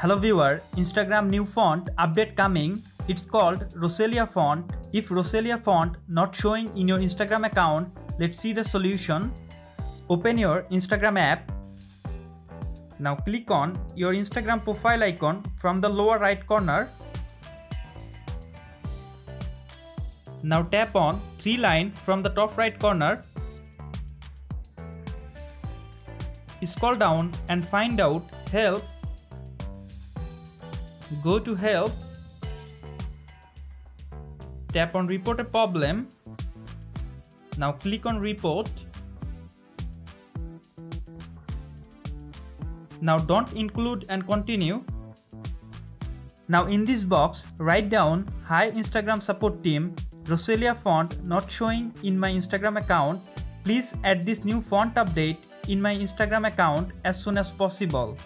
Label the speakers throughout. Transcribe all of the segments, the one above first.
Speaker 1: Hello viewer, Instagram new font update coming. It's called Rosalia font. If Rosalia font not showing in your Instagram account, let's see the solution. Open your Instagram app. Now click on your Instagram profile icon from the lower right corner. Now tap on three line from the top right corner. Scroll down and find out help. Go to help. Tap on report a problem. Now click on report. Now don't include and continue. Now in this box write down, "Hi Instagram support team, Rosalia font not showing in my Instagram account. Please add this new font update in my Instagram account as soon as possible."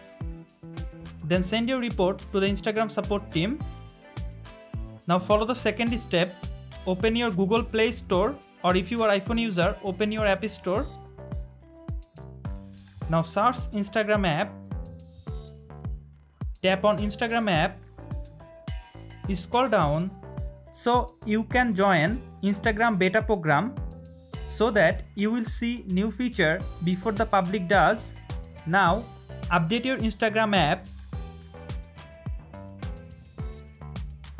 Speaker 1: Then send your report to the Instagram support team. Now follow the second step. Open your Google Play Store, or if you are iPhone user, open your App Store. Now search Instagram app. Tap on Instagram app. Scroll down so you can join Instagram beta program, so that you will see new feature before the public does. Now update your Instagram app.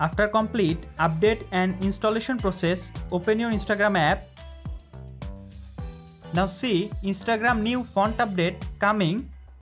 Speaker 1: After complete update and installation process, open your Instagram app. Now see Instagram new font update coming.